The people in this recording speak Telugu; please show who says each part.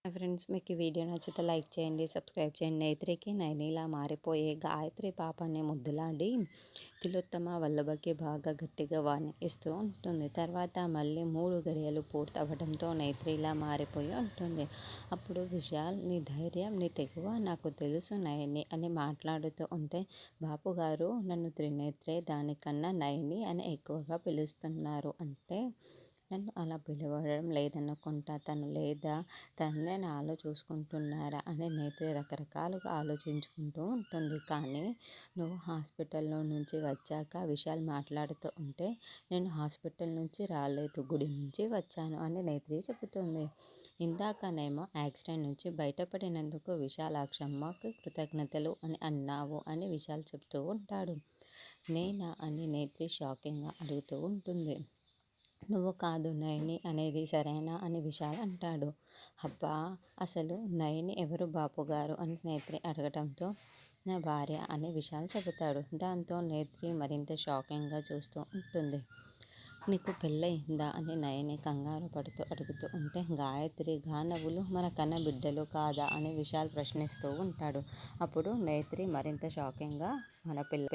Speaker 1: ఫ్రెండ్స్, మీకు ఈ వీడియో నచ్చితే లైక్ చేయండి, సబ్స్క్రైబ్ చేయండి. నేత్రికి నయనిలా మారిపోయే గాయత్రి పాపని ముద్దులాడి తిలోత్తమ వల్లభకి బాగా గట్టిగా వార్నింగ్ ఇస్తూ ఉంటుంది. తర్వాత మళ్ళీ 3 గడియలు పూర్తవడంతో నేత్రిలా మారిపోయి ఉంటుంది. అప్పుడు విశాల్, నీ ధైర్యం, నీ తెగువ నాకు తెలుసు నయని అని మాట్లాడుతూ ఉంటే, బాపుగారు నన్ను త్రినేత్రే దానికన్నా నయని అని ఎక్కువగా పిలుస్తున్నారు అంటే నన్ను అలా పిలవడం లేదనుకుంటా, తను లేదా తన్నే నాలో చూసుకుంటున్నారా అని నేత్రి రకరకాలుగా ఆలోచించుకుంటూ ఉంటుంది. కానీ నువ్వు హాస్పిటల్లో నుంచి వచ్చాక విశాల్ మాట్లాడుతూ ఉంటే, నేను హాస్పిటల్ నుంచి రాలేదు, గుడి నుంచి వచ్చాను అని నేత్రి చెబుతుంది. ఇందాకనేమో యాక్సిడెంట్ నుంచి బయటపడినందుకు విశాలాక్షమ్మకి కృతజ్ఞతలు అని అన్నావు అని విశాల్ చెప్తూ ఉంటాడు. నేనా అని నేత్రి షాకింగ్గా అడుగుతూ ఉంటుంది. నువ్వు కాదు నయని అనేది, సరేనా అని విశాల్ అంటాడు. అబ్బా, అసలు నయని ఎవరు బాపుగారు అని నేత్రి అడగటంతో, నా భార్య అని విశాల్ చెబుతాడు. దాంతో నేత్రి మరింత షాకింగ్గా చూస్తూ ఉంటుంది. నీకు పెళ్ళయిందా అని నయని కంగారు పడుతూ అడుగుతూ ఉంటే, గాయత్రి గానవులు మన కన్న బిడ్డలు కాదా అని విశాల్ ప్రశ్నిస్తూ ఉంటాడు. అప్పుడు నేత్రి మరింత షాకింగ్గా, మన పిల్ల